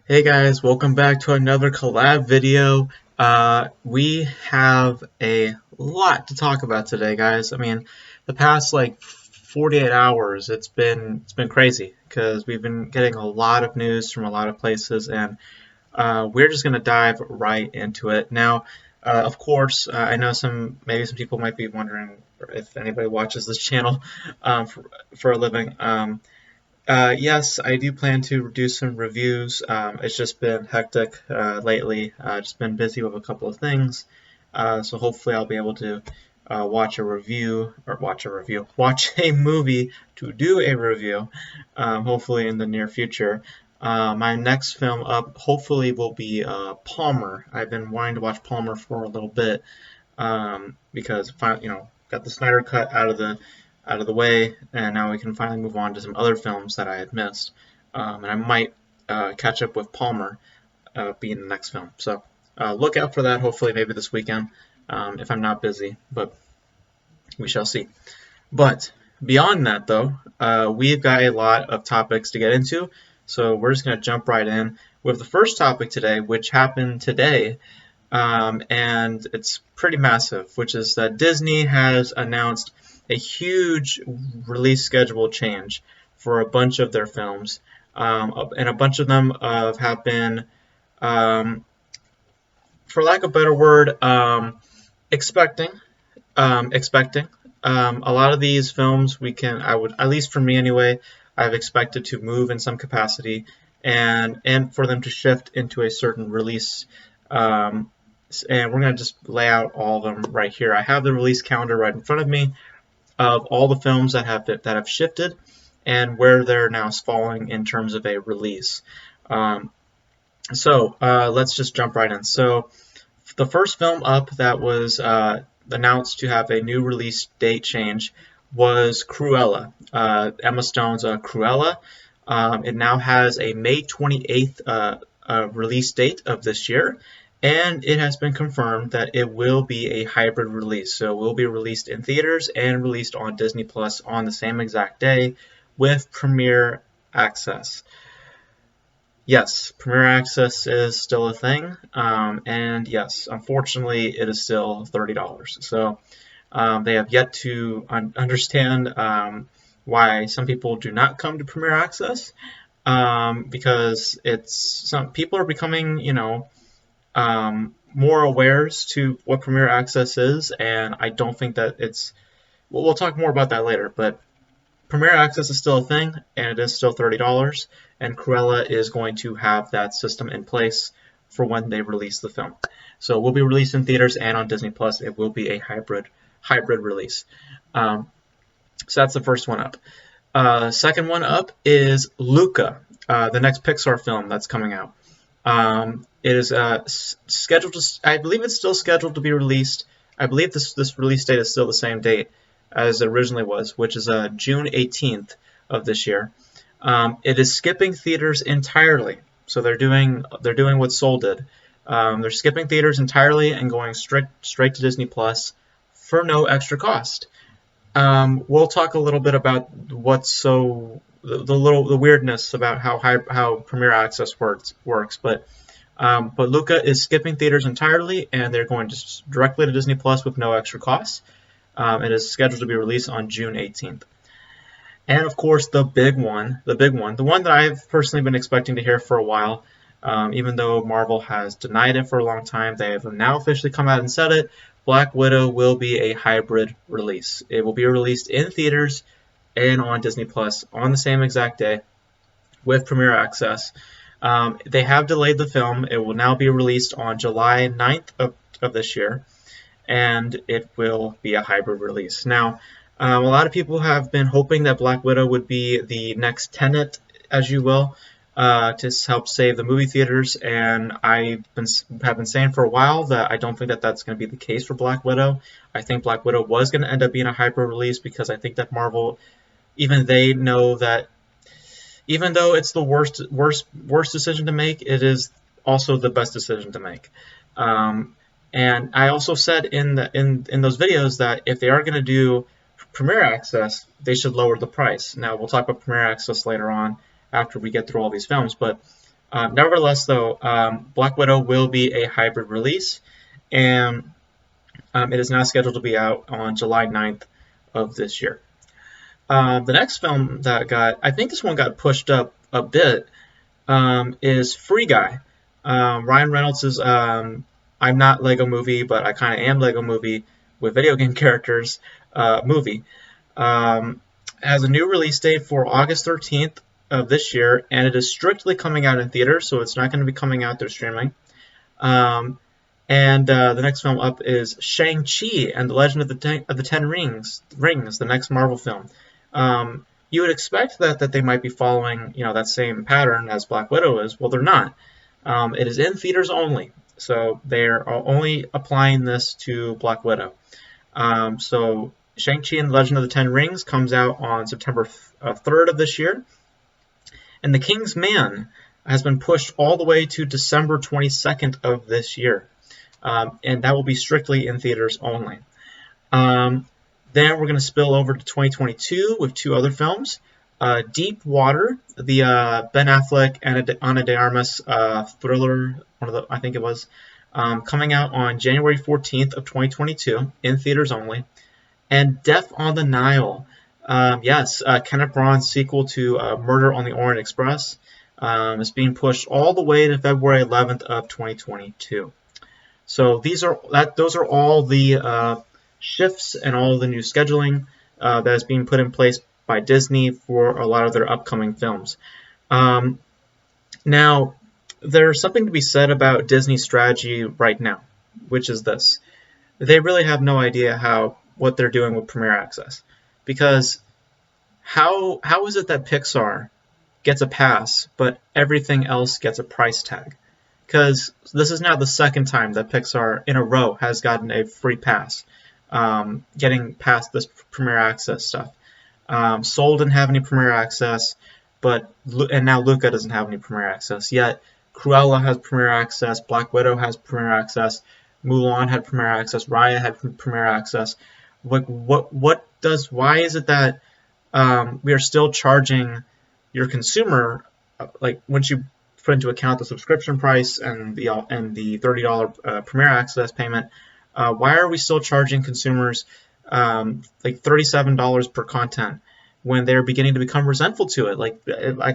Hey guys, welcome back to another collab video. We have a lot to talk about today, guys. I mean, the past like 48 hours, it's been crazy because we've been getting a lot of news from a lot of places, and we're just gonna dive right into it. Now, of course, I know maybe some people might be wondering if anybody watches this channel for a living. Yes, I do plan to do some reviews. It's just been hectic lately. Just been busy with a couple of things. So hopefully I'll be able to watch a movie to do a review, hopefully in the near future. My next film up hopefully will be Palmer. I've been wanting to watch Palmer for a little bit because got the Snyder cut out of the way, and now we can finally move on to some other films that I had missed. And I might catch up with Palmer being the next film. So look out for that, hopefully, maybe this weekend, if I'm not busy, but we shall see. But beyond that, though, we've got a lot of topics to get into, so we're just going to jump right in with the first topic today, which happened today, and it's pretty massive, which is that Disney has announced a huge release schedule change for a bunch of their films, and a bunch of them have been, for lack of a better word, expecting. A lot of these films I would, at least for me anyway, I've expected to move in some capacity, and for them to shift into a certain release. And we're going to just lay out all of them right here. I have the release calendar right in front of me of all the films that have shifted and where they're now falling in terms of a release. So let's just jump right in. So the first film up that was announced to have a new release date change was Cruella, Emma Stone's Cruella. It now has a May 28th release date of this year. And it has been confirmed that it will be a hybrid release. So it will be released in theaters and released on Disney Plus on the same exact day with Premiere Access. Yes, Premiere Access is still a thing. And yes, unfortunately, it is still $30. So they have yet to understand why some people do not come to Premiere Access, because some people are becoming, more awares to what Premiere Access is, and I don't think that we'll talk more about that later, but Premiere Access is still a thing, and it is still $30, and Cruella is going to have that system in place for when they release the film. So it will be released in theaters and on Disney Plus. It will be a hybrid release. So that's the first one up. Second one up is Luca, the next Pixar film that's coming out. It is scheduled to, I believe it's still scheduled to be released. I believe this release date is still the same date as it originally was, which is June 18th of this year. It is skipping theaters entirely. So they're doing what Soul did. They're skipping theaters entirely and going straight to Disney Plus for no extra cost. We'll talk a little bit about the weirdness about how Premiere Access works, but Luca is skipping theaters entirely, and they're going just directly to Disney Plus with no extra costs. It is scheduled to be released on June 18th. And of course, the one that I've personally been expecting to hear for a while, even though Marvel has denied it for a long time, they have now officially come out and said it. Black Widow will be a hybrid release. It will be released in theaters and on Disney Plus on the same exact day with Premiere Access. They have delayed the film. It will now be released on July 9th of this year, and it will be a hybrid release. Now, a lot of people have been hoping that Black Widow would be the next Tenet, as you will, to help save the movie theaters, and I have been saying for a while that I don't think that that's going to be the case for Black Widow. I think Black Widow was going to end up being a hybrid release because I think that Marvel, even they know that even though it's the worst decision to make, it is also the best decision to make. And I also said in those videos that if they are going to do Premiere Access, they should lower the price. Now we'll talk about Premiere Access later on after we get through all these films, but Nevertheless, though, Black Widow will be a hybrid release, and it is now scheduled to be out on July 9th of this year. The next film that I think this one got pushed up a bit, is Free Guy. Ryan Reynolds' I'm Not Lego Movie, but I kind of am Lego Movie with video game characters movie. Has a new release date for August 13th of this year, and it is strictly coming out in theaters, so it's not going to be coming out through streaming. And the next film up is Shang-Chi and the Legend of the Ten Rings, the next Marvel film. You would expect that they might be following, that same pattern as Black Widow is. Well, they're not. It is in theaters only, so they're only applying this to Black Widow. So Shang-Chi and the Legend of the Ten Rings comes out on September 3rd of this year, and The King's Man has been pushed all the way to December 22nd of this year, and that will be strictly in theaters only. Then we're going to spill over to 2022 with two other films. Deep Water, the Ben Affleck and Ana de Armas thriller, I think it was, coming out on January 14th of 2022 in theaters only. And Death on the Nile, yes, Kenneth Branagh's sequel to Murder on the Orient Express, is being pushed all the way to February 11th of 2022. So those are all the shifts and all the new scheduling that is being put in place by Disney for a lot of their upcoming films. Now, there's something to be said about Disney's strategy right now, which is this. They really have no idea what they're doing with Premier Access. Because how is it that Pixar gets a pass, but everything else gets a price tag? Because this is now the second time that Pixar in a row has gotten a free pass. Getting past this Premier Access stuff. Soul didn't have any Premier Access, and now Luca doesn't have any Premier Access. Yet Cruella has Premier Access, Black Widow has Premier Access, Mulan had Premier Access, Raya had Premier Access. Why is it that we are still charging your consumer, like once you put into account the subscription price and the $30 Premier Access payment? Why are we still charging consumers like $37 per content when they're beginning to become resentful to it? Like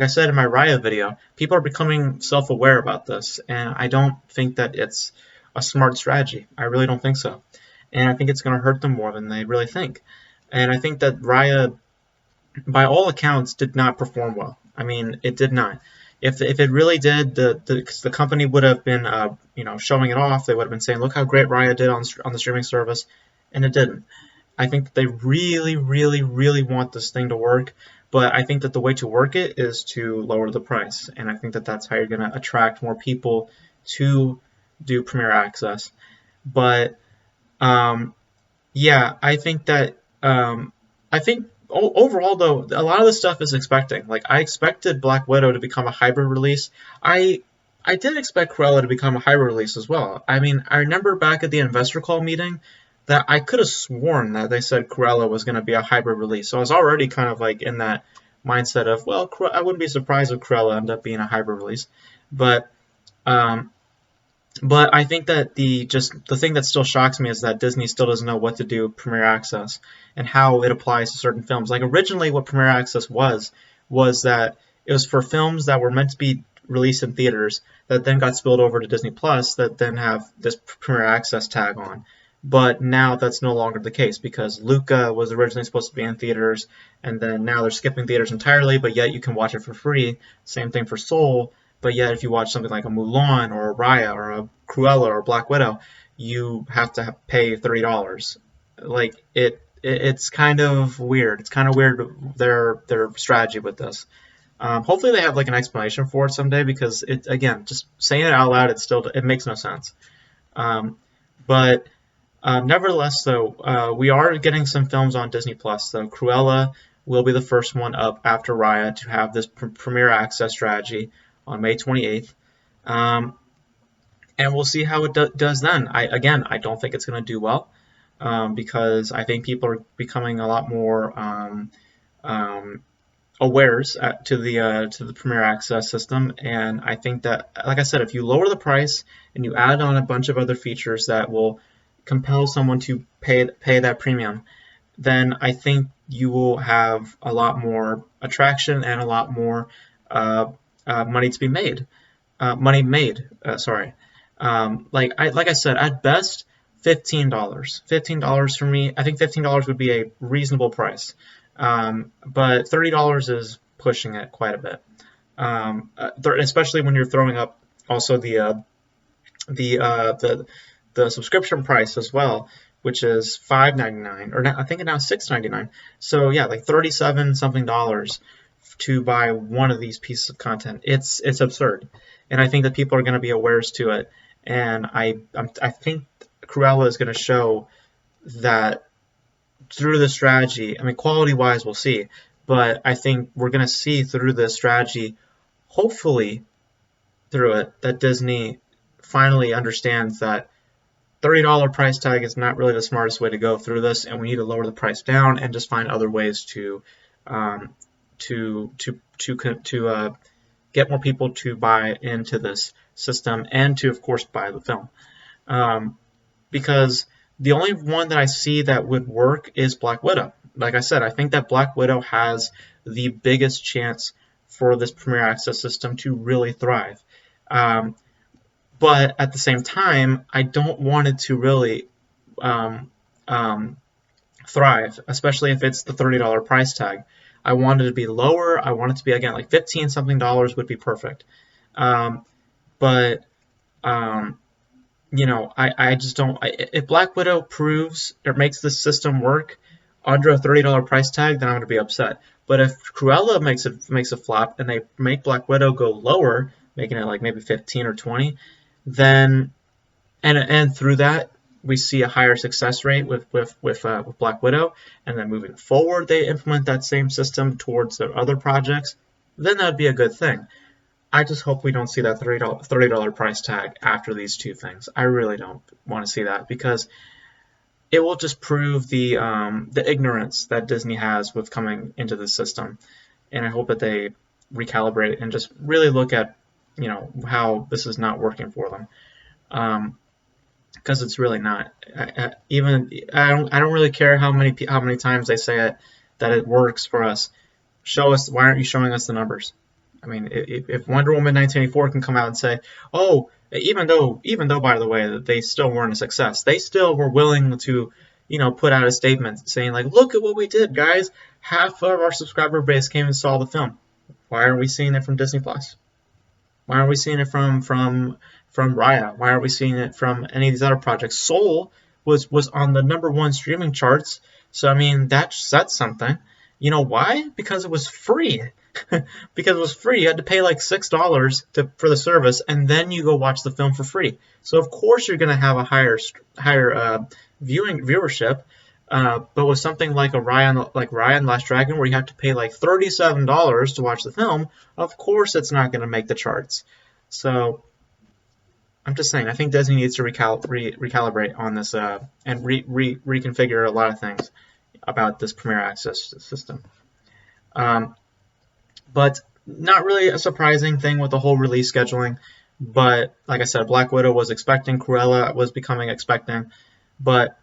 I said in my Raya video, people are becoming self-aware about this, and I don't think that it's a smart strategy. I really don't think so. And I think it's going to hurt them more than they really think. And I think that Raya, by all accounts, did not perform well. I mean, it did not. If it really did, the company would have been showing it off. They would have been saying, look how great Raya did on the streaming service, and it didn't. I think that they really, really, really want this thing to work, but I think that the way to work it is to lower the price, and I think that that's how you're going to attract more people to do Premier Access. But yeah, I think that overall, though, a lot of this stuff is expecting. Like, I expected Black Widow to become a hybrid release. I did expect Cruella to become a hybrid release as well. I mean, I remember back at the investor call meeting that I could have sworn that they said Cruella was going to be a hybrid release. So I was already kind of like in that mindset of, well, I wouldn't be surprised if Cruella ended up being a hybrid release. But I think that the thing that still shocks me is that Disney still doesn't know what to do with Premier Access and how it applies to certain films. Like, originally what Premier Access was that it was for films that were meant to be released in theaters that then got spilled over to Disney Plus that then have this Premier Access tag on. But now that's no longer the case because Luca was originally supposed to be in theaters, and then now they're skipping theaters entirely, but yet you can watch it for free. Same thing for Soul. But yet, if you watch something like a Mulan or a Raya or a Cruella or Black Widow, you have to pay $30. Like, it's kind of weird. It's kind of weird their strategy with this. Hopefully, they have like an explanation for it someday because again, just saying it out loud, it makes no sense. But nevertheless, though, we are getting some films on Disney Plus. So Cruella will be the first one up after Raya to have this Premier Access strategy on May 28th. And we'll see how it does then. I don't think it's going to do well because I think people are becoming a lot more awares to the Premier Access system, and I think that, like I said, if you lower the price and you add on a bunch of other features that will compel someone to pay that premium, then I think you will have a lot more attraction and a lot more money to be made. Sorry. Like I said, at best, $15. $15 for me. I think $15 would be a reasonable price. But $30 is pushing it quite a bit. Especially when you're throwing up also the subscription price as well, which is $5.99, or I think now $6.99. So yeah, like 37 something dollars to buy one of these pieces of content. It's absurd, and I think that people are going to be awares to it. And I think Cruella is going to show that through the strategy. I mean, quality-wise, we'll see, but I think we're going to see through this strategy, hopefully through it, that Disney finally understands that $30 price tag is not really the smartest way to go through this, and we need to lower the price down and just find other ways to get more people to buy into this system and to, of course, buy the film. Because the only one that I see that would work is Black Widow. Like I said, I think that Black Widow has the biggest chance for this Premier Access system to really thrive. But at the same time, I don't want it to really thrive, especially if it's the $30 price tag. I want it to be lower. I want it to be, again, like $15 something would be perfect. You know, I just don't. If Black Widow proves or makes this system work under a $30 price tag, then I'm going to be upset. But if Cruella makes a flop and they make Black Widow go lower, making it like maybe 15 or 20, then and through that we see a higher success rate with Black Widow, and then moving forward they implement that same system towards their other projects, then that'd be a good thing. I just hope we don't see that $30 price tag after these two things. I really don't want to see that, because it will just prove the ignorance that Disney has with coming into the system. And I hope that they recalibrate and just really look at, you know, how this is not working for them. Because it's really not. I don't really care how many times they say it, that it works for us. Show us. Why aren't you showing us the numbers? I mean, if Wonder Woman 1984 can come out and say, oh, even though by the way that they still weren't a success, they still were willing to, you know, put out a statement saying like, look at what we did, guys. Half of our subscriber base came and saw the film. Why aren't we seeing it from Disney Plus? Why aren't we seeing it from Raya? Why aren't we seeing it from any of these other projects? Soul was on the #1 streaming charts. So I mean, that's something. You know why? Because it was free. Because it was free. You had to pay like $6 for the service, and then you go watch the film for free. So of course you're going to have a higher viewership. But with something like Raya and Last Dragon, where you have to pay like $37 to watch the film, of course it's not going to make the charts. So I'm just saying, I think Disney needs to recalibrate on this and reconfigure a lot of things about this Premier Access system. But not really a surprising thing with the whole release scheduling. But like I said, Black Widow was expecting, Cruella was becoming expecting. But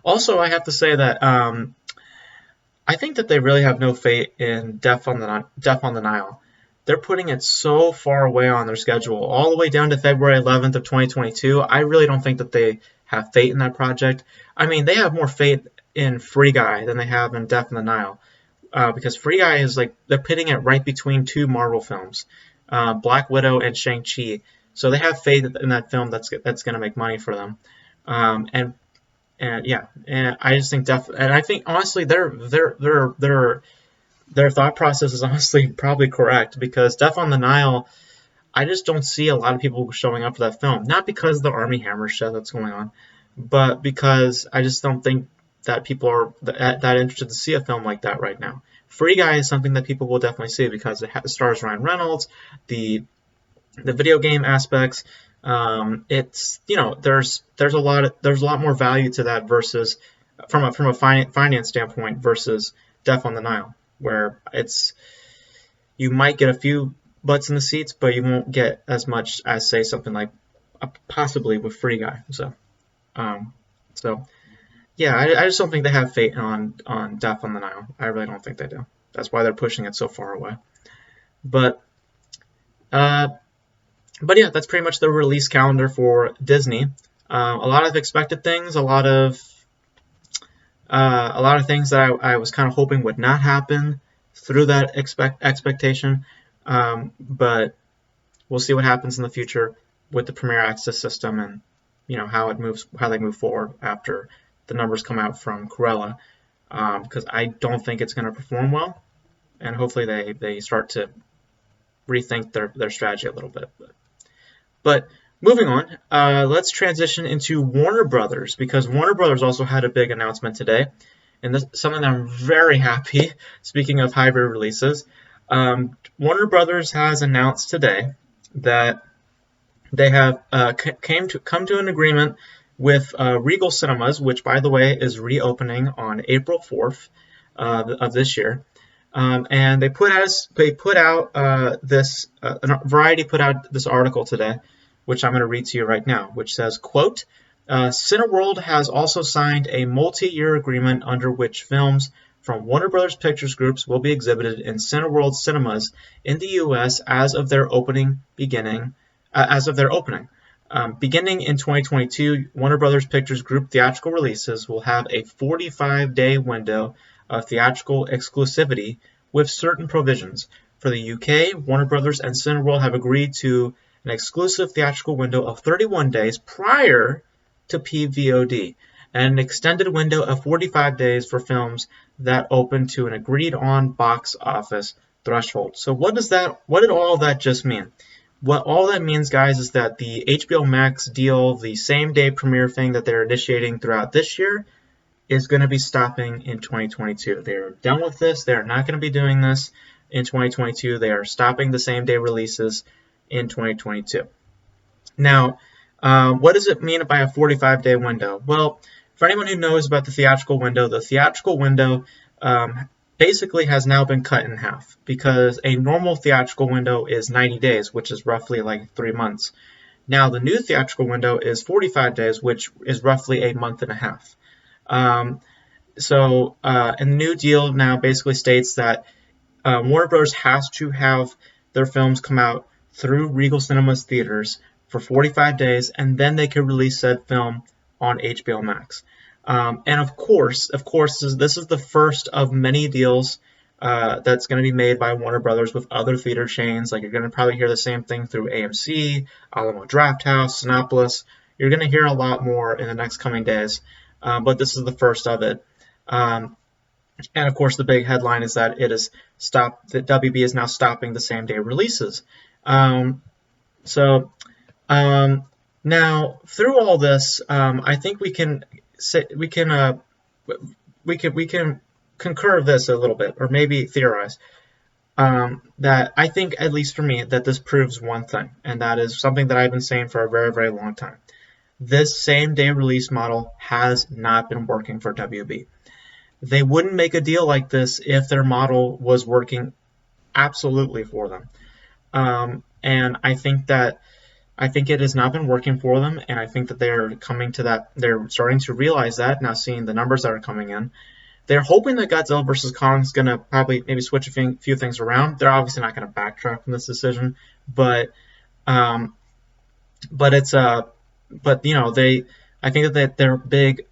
also I have to say that I think that they really have no faith in Death on the Nile. They're putting it so far away on their schedule, all the way down to February 11th of 2022. I really don't think that they have faith in that project. I mean, they have more faith in Free Guy than they have in Death on the Nile. Because Free Guy is like, they're pitting it right between two Marvel films, Black Widow and Shang-Chi. So they have faith in that film that's going to make money for them. And I just think and I think honestly their thought process is honestly probably correct, because Death on the Nile, I just don't see a lot of people showing up for that film. Not because of the Armie Hammer shit that's going on, but because I just don't think that people are that interested to see a film like that right now. Free Guy is something that people will definitely see because it stars Ryan Reynolds, the video game aspects. It's, you know, there's a lot more value to that versus from a finance standpoint versus Death on the Nile, where it's, you might get a few butts in the seats, but you won't get as much as, say, something like possibly with Free Guy. Um, so yeah, I just don't think they have faith on Death on the Nile. I really don't think they do. That's why they're pushing it so far away. But uh, but yeah, that's pretty much the release calendar for Disney. A lot of expected things, a lot of things that I was kind of hoping would not happen through that expectation. But we'll see what happens in the future with the Premier Access system, and how they move forward after the numbers come out from Cruella. Because I don't think it's going to perform well, and hopefully they start to rethink their strategy a little bit. But moving on, let's transition into Warner Brothers, because Warner Brothers also had a big announcement today, and this is something that I'm very happy. Speaking of hybrid releases, Warner Brothers has announced today that they have come to an agreement with Regal Cinemas, which, by the way, is reopening on April 4th of this year. And Variety put out this article today, which I'm going to read to you right now, which says, quote, Cineworld has also signed a multi-year agreement under which films from Warner Brothers Pictures Groups will be exhibited in Cineworld cinemas in the U.S. as of their opening. Beginning in 2022, Warner Brothers Pictures Group theatrical releases will have a 45-day window of theatrical exclusivity with certain provisions. For the UK, Warner Brothers and Cineworld have agreed to an exclusive theatrical window of 31 days prior to PVOD, and an extended window of 45 days for films that open to an agreed-on box office threshold. So what did all that just mean? What all that means, guys, is that the HBO Max deal, the same-day premiere thing that they're initiating throughout this year, is going to be stopping in 2022. They're done with this. They're not going to be doing this in 2022. They are stopping the same-day releases in 2022. Now, what does it mean by a 45-day window? Well, for anyone who knows about the theatrical window basically has now been cut in half, because a normal theatrical window is 90 days, which is roughly like 3 months. Now, the new theatrical window is 45 days, which is roughly a month and a half. And the new deal now basically states that Warner Bros. Has to have their films come out through Regal Cinemas theaters for 45 days, and then they can release said film on HBO Max. And of course, this is the first of many deals that's going to be made by Warner Brothers with other theater chains. Like, you're going to probably hear the same thing through AMC, Alamo Drafthouse, Cinépolis. You're going to hear a lot more in the next coming days, but this is the first of it. And of course, the big headline is that that WB is now stopping the same-day releases. Now, through all this, I think we can concur this a little bit, or maybe theorize that I think, at least for me, that this proves one thing, and that is something that I've been saying for a very, very long time. This same-day release model has not been working for WB. They wouldn't make a deal like this if their model was working absolutely for them. And I think it has not been working for them, and I think that they're coming to that. They're starting to realize that now, seeing the numbers that are coming in. They're hoping that Godzilla vs. Kong is going to probably maybe switch a few things around. They're obviously not going to backtrack from this decision, but I think that their big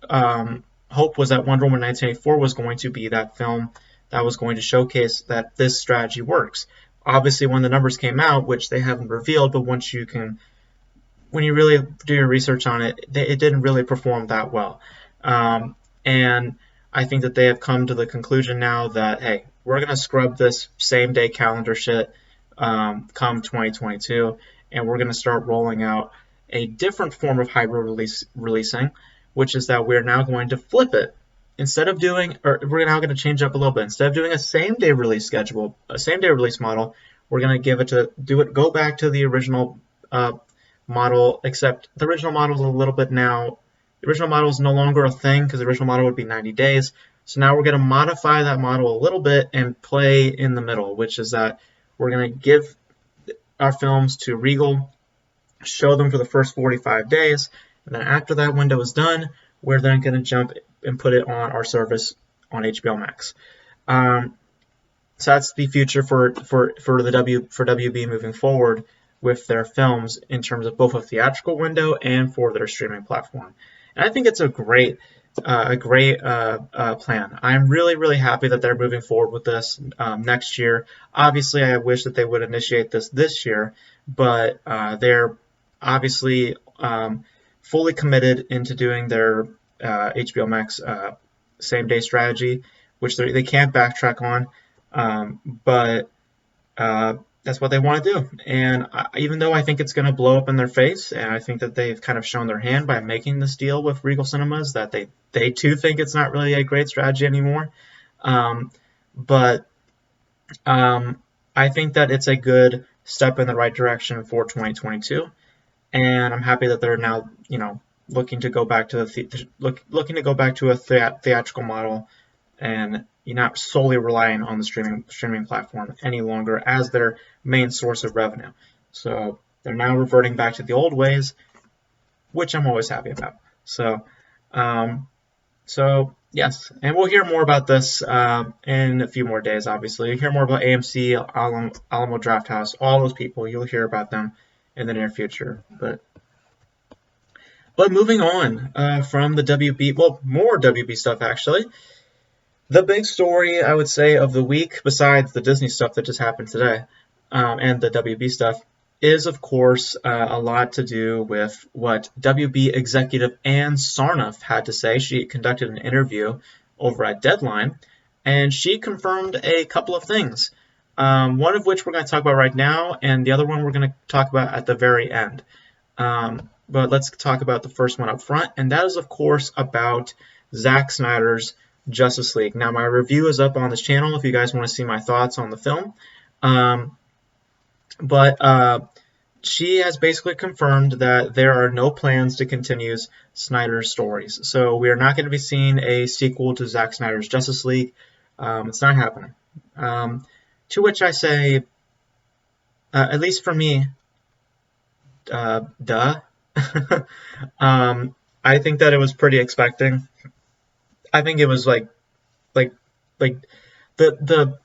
hope was that Wonder Woman 1984 was going to be that film that was going to showcase that this strategy works. Obviously, when the numbers came out, which they haven't revealed, but when you really do your research on it, it didn't really perform that well. And I think that they have come to the conclusion now that, hey, we're going to scrub this same-day calendar shit come 2022, and we're going to start rolling out a different form of hybrid releasing, which is that we're now going to flip it. We're now going to change up a little bit. Instead of doing a same-day release schedule, a same-day release model, we're going to go back to the original model, except the original model is a little bit now. The original model is no longer a thing, because the original model would be 90 days. So now we're going to modify that model a little bit and play in the middle, which is that We're going to give our films to Regal, show them for the first 45 days, and then after that window is done, we're then going to jump and put it on our service on HBO Max. So that's the future for WB moving forward with their films in terms of both a theatrical window and for their streaming platform. And I think it's a great plan. I'm really happy that they're moving forward with this next year. Obviously, I wish that they would initiate this year, but they're obviously fully committed into doing their HBO Max same-day strategy, which they can't backtrack on, but that's what they want to do. And even though I think it's going to blow up in their face, and I think that they've kind of shown their hand by making this deal with Regal Cinemas, that they too think it's not really a great strategy anymore. But I think that it's a good step in the right direction for 2022, and I'm happy that they're now, looking to go back to a theatrical model, and you're not solely relying on the streaming platform any longer as their main source of revenue. So they're now reverting back to the old ways, which I'm always happy about. So yes, and we'll hear more about this in a few more days. Obviously, you'll hear more about AMC, Alamo Drafthouse, all those people. You'll hear about them in the near future. But moving on from the WB, well, more WB stuff actually. The big story, I would say, of the week, besides the Disney stuff that just happened today, and the WB stuff, is, of course, a lot to do with what WB executive Ann Sarnoff had to say. She conducted an interview over at Deadline, and she confirmed a couple of things, one of which we're going to talk about right now, and the other one we're going to talk about at the very end. But let's talk about the first one up front, and that is, of course, about Zack Snyder's Justice League. Now, my review is up on this channel if you guys want to see my thoughts on the film. But she has basically confirmed that there are no plans to continue Snyder's stories. So we are not going to be seeing a sequel to Zack Snyder's Justice League. It's not happening. To which I say, at least for me, duh. I think that it was pretty expecting. I think it was like the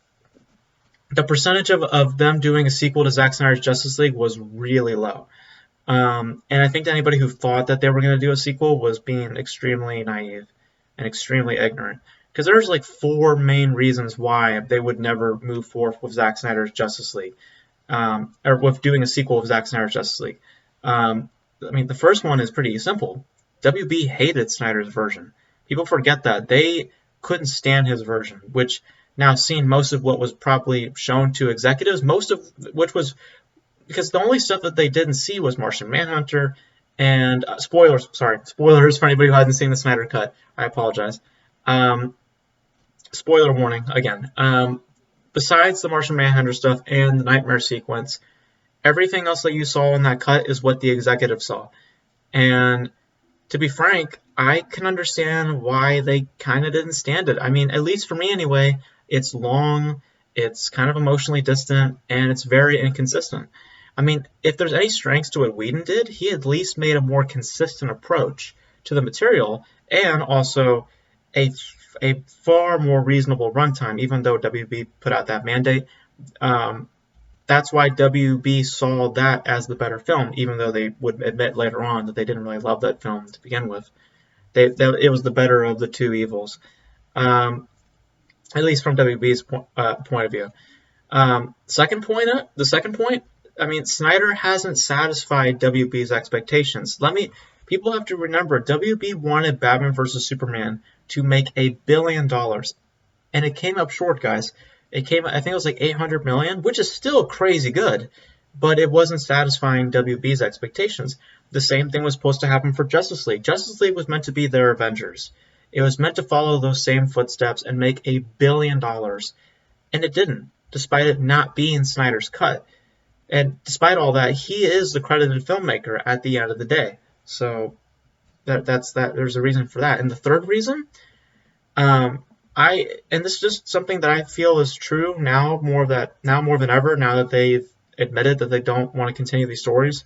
percentage of them doing a sequel to Zack Snyder's Justice League was really low. And I think anybody who thought that they were going to do a sequel was being extremely naive and extremely ignorant. Because there's like 4 main reasons why they would never move forth with Zack Snyder's Justice League, or with doing a sequel of Zack Snyder's Justice League. The first one is pretty simple. WB hated Snyder's version. People forget that. They couldn't stand his version, which now seeing most of what was probably shown to executives, most of which was because the only stuff that they didn't see was Martian Manhunter and spoilers for anybody who hasn't seen the Snyder Cut. I apologize. Spoiler warning again. Besides the Martian Manhunter stuff and the Nightmare sequence, everything else that you saw in that cut is what the executives saw. And to be frank, I can understand why they kind of didn't stand it. I mean, at least for me anyway, it's long, it's kind of emotionally distant, and it's very inconsistent. I mean, if there's any strengths to what Whedon did, he at least made a more consistent approach to the material and also a far more reasonable runtime, even though WB put out that mandate. That's why WB saw that as the better film, even though they would admit later on that they didn't really love that film to begin with. It was the better of the two evils, at least from WB's point of view. The second point, I mean, Snyder hasn't satisfied WB's expectations. People have to remember, WB wanted Batman vs. Superman to make $1 billion, and it came up short, guys. I think it was like $800 million, which is still crazy good, but it wasn't satisfying WB's expectations. The same thing was supposed to happen for Justice League. Justice League was meant to be their Avengers. It was meant to follow those same footsteps and make $1 billion, and it didn't, despite it not being Snyder's cut. And despite all that, he is the credited filmmaker at the end of the day. So that's that. There's a reason for that. And the third reason, I and this is just something that I feel is true now more than ever, now that they've admitted that they don't want to continue these stories.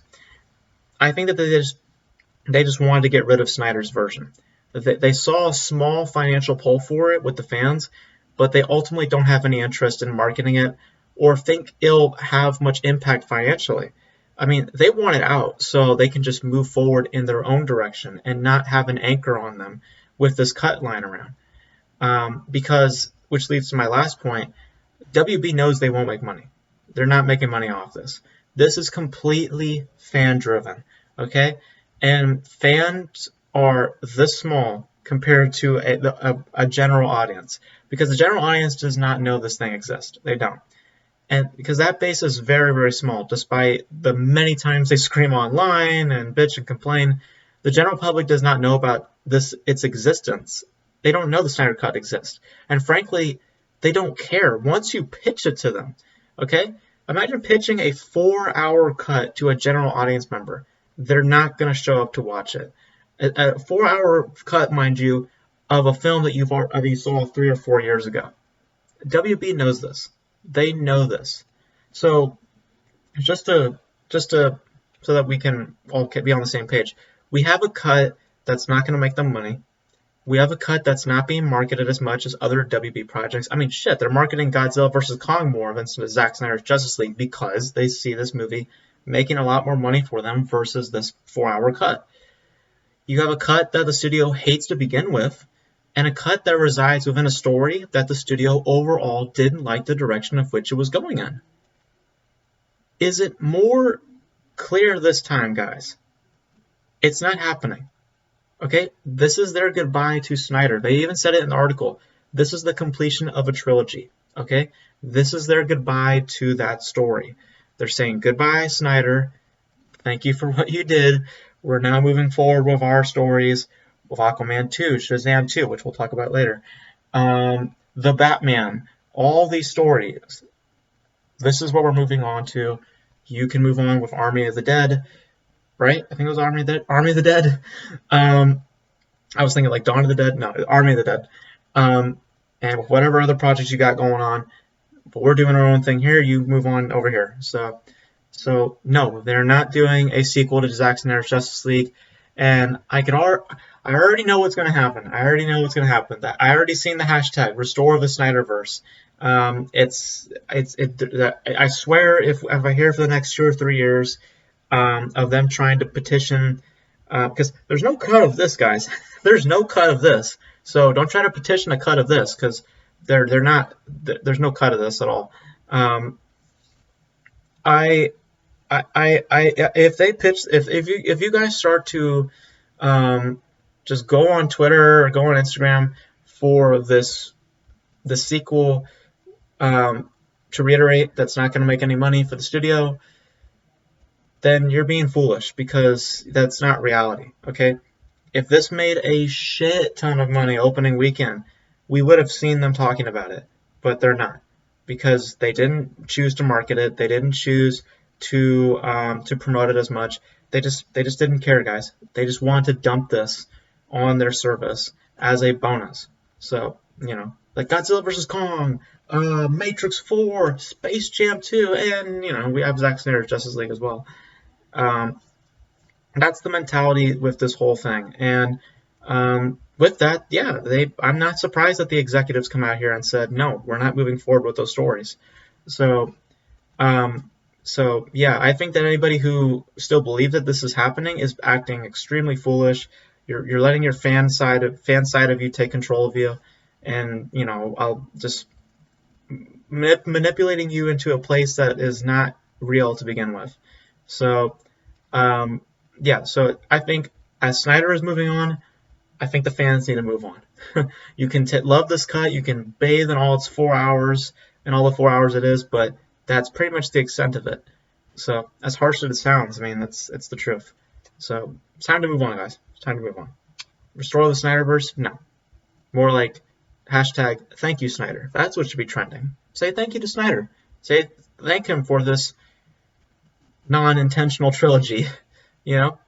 I think that they just wanted to get rid of Snyder's version. They saw a small financial pull for it with the fans, but they ultimately don't have any interest in marketing it or think it'll have much impact financially. I mean, they want it out so they can just move forward in their own direction and not have an anchor on them with this cut lying around. Because, which leads to my last point, WB knows they won't make money. They're not making money off this. This is completely fan driven, okay? And fans are this small compared to a general audience, because the general audience does not know this thing exists. They don't. And because that base is very, very small, despite the many times they scream online and bitch and complain, the general public does not know about its existence. They don't know the Snyder Cut exists. And frankly, they don't care once you pitch it to them. Okay? Imagine pitching a 4-hour cut to a general audience member. They're not going to show up to watch it. A 4-hour cut, mind you, of a film that you saw 3 or 4 years ago. WB knows this. They know this. So just so that we can all be on the same page, we have a cut that's not going to make them money. We have a cut that's not being marketed as much as other WB projects. I mean, shit, they're marketing Godzilla vs. Kong more than Zack Snyder's Justice League because they see this movie making a lot more money for them versus this 4-hour cut. You have a cut that the studio hates to begin with, and a cut that resides within a story that the studio overall didn't like the direction of which it was going in. Is it more clear this time, guys? It's not happening. Okay? This is their goodbye to Snyder. They even said it in the article. This is the completion of a trilogy. Okay? This is their goodbye to that story. They're saying, goodbye, Snyder. Thank you for what you did. We're now moving forward with our stories, with Aquaman 2, Shazam 2, which we'll talk about later, The Batman, all these stories. This is what we're moving on to. You can move on with Army of the Dead, right? I think it was Army of the Dead. I was thinking like Dawn of the Dead. No, Army of the Dead. And with whatever other projects you got going on, but we're doing our own thing here. You move on over here. So no, they're not doing a sequel to Zack Snyder's Justice League. And I already know what's going to happen. I already seen the hashtag Restore the Snyderverse. I swear if I hear for the next 2 or 3 years of them trying to petition, because there's no cut of this, guys. There's no cut of this. So don't try to petition a cut of this, because there's no cut of this at all. If you guys start to just go on Twitter or go on Instagram for the sequel, to reiterate, that's not going to make any money for the studio, then you're being foolish, because that's not reality. Okay, if this made a shit ton of money opening weekend, we would have seen them talking about it, but they're not, because they didn't choose to market it. They didn't choose to promote it as much. They just didn't care, guys. They just wanted to dump this on their service as a bonus. So, like Godzilla vs. Kong, Matrix 4, Space Jam 2, and we have Zack Snyder's Justice League as well. That's the mentality with this whole thing. And with that, yeah, I'm not surprised that the executives come out here and said, no, we're not moving forward with those stories. So yeah, I think that anybody who still believes that this is happening is acting extremely foolish. You're letting your fan side of you take control of you, and I'll just manipulating you into a place that is not real to begin with. So yeah, so I think as Snyder is moving on, I think the fans need to move on. You can love this cut, you can bathe in all its 4 hours and all the 4 hours it is, but that's pretty much the extent of it. So as harsh as it sounds, I mean, it's the truth. So it's time to move on, guys. It's time to move on. Restore the Snyderverse? No. More like hashtag thank you, Snyder. That's what should be trending. Say thank you to Snyder. Say thank him for this non-intentional trilogy,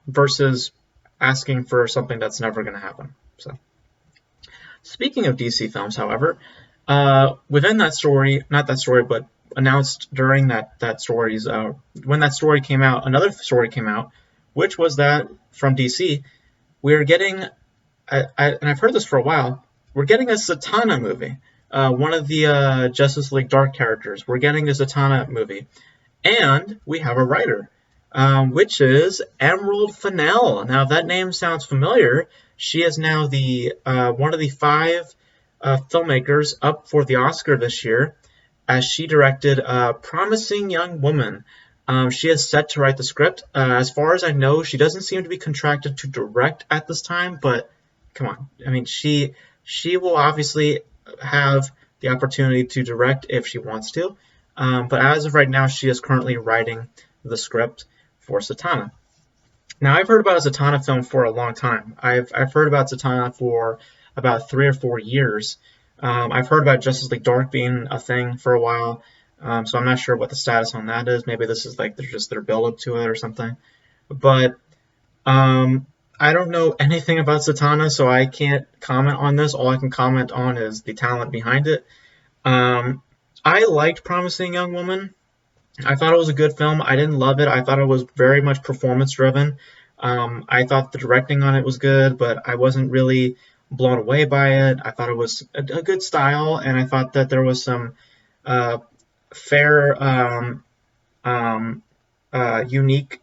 versus asking for something that's never going to happen. Speaking of DC films, however, within that story, not that story, but announced during that story's when that story came out, another story came out, which was that from DC, we're getting, and I've heard this for a while, we're getting a Zatanna movie. One of the Justice League Dark characters. We're getting a Zatanna movie. And we have a writer, which is Emerald Fennell. Now, if that name sounds familiar, she is now the one of the 5 filmmakers up for the Oscar this year, as she directed Promising Young Woman. She is set to write the script. As far as I know, she doesn't seem to be contracted to direct at this time, but come on. I mean, she will obviously have the opportunity to direct if she wants to. But as of right now, she is currently writing the script for Zatanna. Now, I've heard about a Zatanna film for a long time. I've heard about Zatanna for about 3 or 4 years. I've heard about Justice League Dark being a thing for a while, so I'm not sure what the status on that is. Maybe this is like their build-up to it or something. But I don't know anything about Zatanna, so I can't comment on this. All I can comment on is the talent behind it. I liked Promising Young Woman. I thought it was a good film. I didn't love it. I thought it was very much performance-driven. I thought the directing on it was good, but I wasn't really blown away by it. I thought it was a good style, and I thought that there was some fair, unique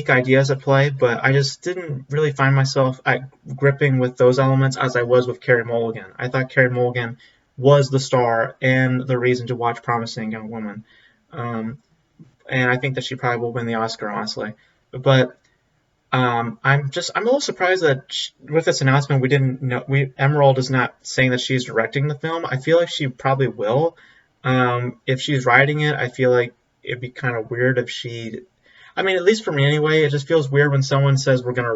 ideas at play, but I just didn't really find myself gripping with those elements as I was with Carey Mulligan. I thought Carey Mulligan was the star and the reason to watch Promising Young Woman. And I think that she probably will win the Oscar, honestly. But I'm a little surprised that with this announcement, we didn't know. Emerald is not saying that she's directing the film. I feel like she probably will. If she's writing it, I feel like it'd be kind of weird if she. I mean, at least for me anyway, it just feels weird when someone says I'm gonna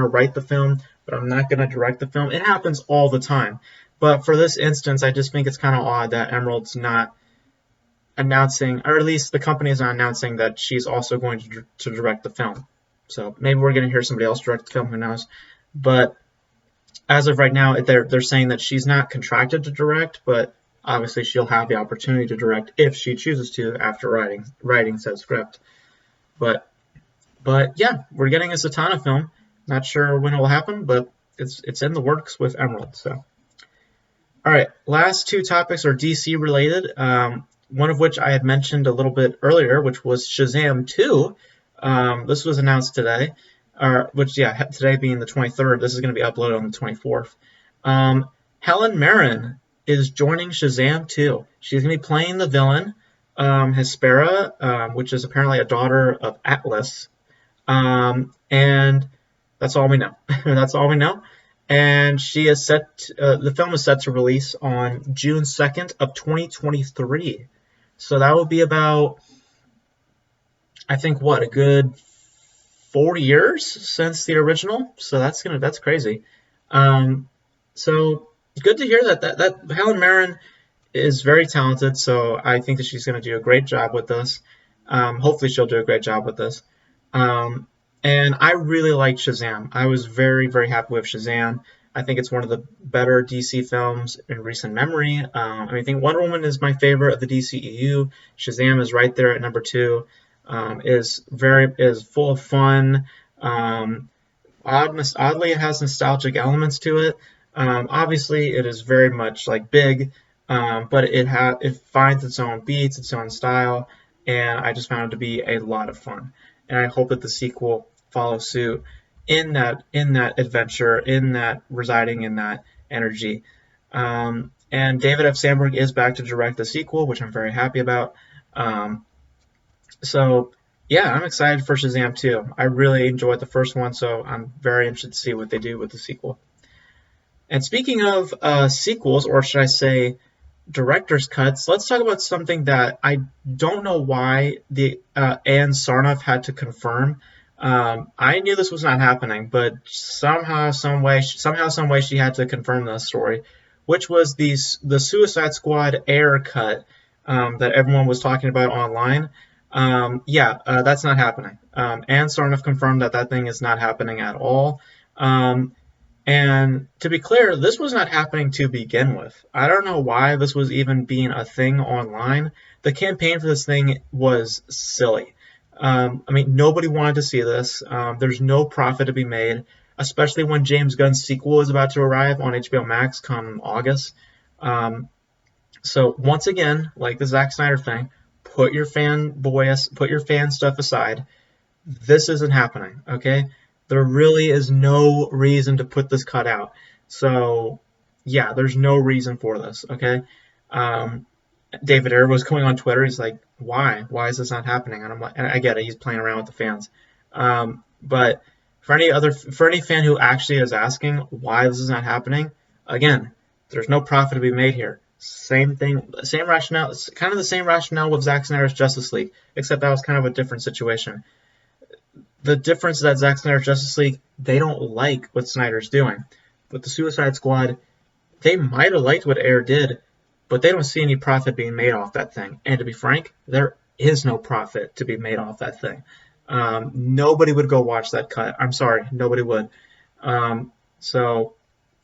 write the film, but I'm not gonna direct the film. It happens all the time. But for this instance, I just think it's kind of odd that Emerald's not announcing, or at least the company is not announcing that she's also going to direct the film. So maybe we're going to hear somebody else direct the film, who knows. But as of right now, they're saying that she's not contracted to direct, but obviously she'll have the opportunity to direct if she chooses to after writing said script. But yeah, we're getting a Zatanna film. Not sure when it will happen, but it's in the works with Emerald. So. All right, last 2 topics are DC related, one of which I had mentioned a little bit earlier, which was Shazam 2. This was announced today, today being the 23rd. This is going to be uploaded on the 24th. Helen Mirren is joining Shazam 2. She's going to be playing the villain, Hespera, which is apparently a daughter of Atlas. And that's all we know. That's all we know. And she is the film is set to release on June 2nd of 2023. So that will be about, I think, a good 4 years since the original. So that's crazy. So good to hear that Helen Mirren is very talented. So I think that she's going to do a great job with this. Hopefully she'll do a great job with this. And I really liked Shazam. I was very, very happy with Shazam. I think it's one of the better DC films in recent memory. I think Wonder Woman is my favorite of the DCEU. Shazam is right there at number 2. Is full of fun. Oddly, it has nostalgic elements to it. Obviously, it is very much like big, but it finds its own beats, its own style, and I just found it to be a lot of fun. And I hope that the sequel follows suit in that adventure, residing in that energy. And David F. Sandberg is back to direct the sequel, which I'm very happy about. So yeah, I'm excited for Shazam 2. I really enjoyed the first one, so I'm very interested to see what they do with the sequel. And speaking of sequels, or should I say director's cuts, let's talk about something that I don't know why the Ann Sarnoff had to confirm. I knew this was not happening, but somehow, some way, she had to confirm this story, which was the Suicide Squad Ayer Cut that everyone was talking about online. That's not happening. Ann Sarnoff confirmed that thing is not happening at all. And to be clear, this was not happening to begin with. I don't know why this was even being a thing online. The campaign for this thing was silly. I mean, nobody wanted to see this. There's no profit to be made, especially when James Gunn's sequel is about to arrive on HBO Max come August. So once again, like the Zack Snyder thing, put your fan stuff aside. This isn't happening, okay? There really is no reason to put this cut out. So, yeah, there's no reason for this, okay? David Ayer was going on Twitter. He's like, why? Why is this not happening? And I'm like, and I get it. He's playing around with the fans. But for any fan who actually is asking why this is not happening, again, there's no profit to be made here. Same thing, same rationale. It's kind of the same rationale with Zack Snyder's Justice League, except that was kind of a different situation. The difference is that Zack Snyder's Justice League, they don't like what Snyder's doing. With the Suicide Squad, they might have liked what Ayer did, but they don't see any profit being made off that thing. And to be frank, there is no profit to be made off that thing. Nobody would go watch that cut. I'm sorry, nobody would. So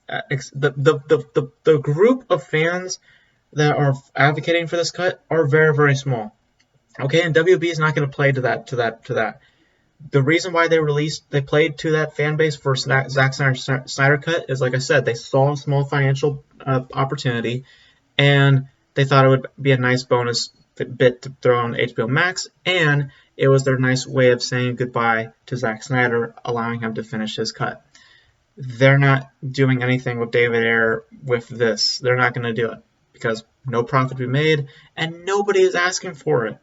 the group of fans that are advocating for this cut are very, very small. Okay, and WB is not going to play to that. The reason why they played to that fan base for Zack Snyder Cut is, like I said, they saw a small financial opportunity, and they thought it would be a nice bonus bit to throw on HBO Max, and it was their nice way of saying goodbye to Zack Snyder, allowing him to finish his cut. They're not doing anything with David Ayer with this. They're not going to do it because no profit to be made, and nobody is asking for it.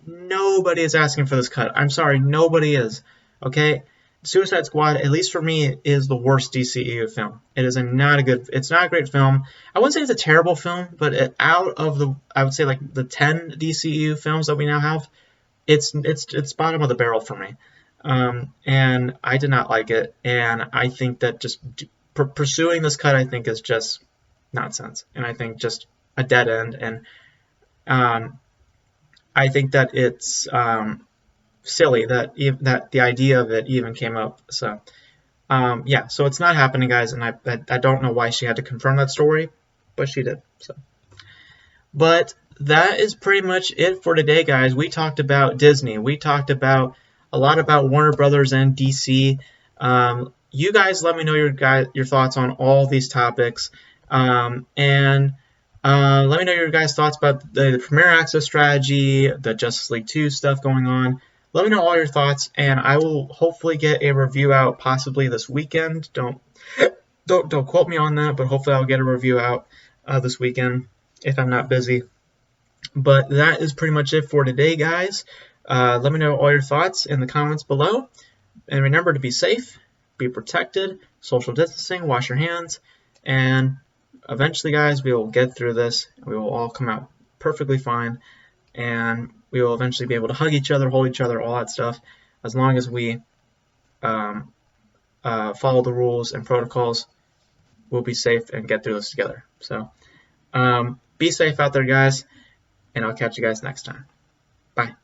Nobody is asking for this cut. I'm sorry, nobody is. Okay? Suicide Squad, at least for me, is the worst DCEU film. It's not a great film. I wouldn't say it's a terrible film, but out of I would say like the 10 DCEU films that we now have, it's bottom of the barrel for me. And I did not like it, and I think that just pursuing this cut, I think, is just nonsense, and I think just a dead end, and I think that it's silly that the idea of it even came up. So, yeah, so it's not happening, guys, and I don't know why she had to confirm that story, but she did. So, but that is pretty much it for today, guys. We talked about Disney. We talked about a lot about Warner Brothers and DC. You guys let me know your thoughts on all these topics, and let me know your guys' thoughts about the Premier Access strategy, the Justice League 2 stuff going on. Let me know all your thoughts, and I will hopefully get a review out possibly this weekend. Don't quote me on that, but hopefully I'll get a review out this weekend if I'm not busy. But that is pretty much it for today, guys. Let me know all your thoughts in the comments below. And remember to be safe, be protected, social distancing, wash your hands, and eventually, guys, we will get through this. We will all come out perfectly fine, and we will eventually be able to hug each other, hold each other, all that stuff, as long as we follow the rules and protocols. We'll be safe and get through this together. So be safe out there, guys, and I'll catch you guys next time. Bye.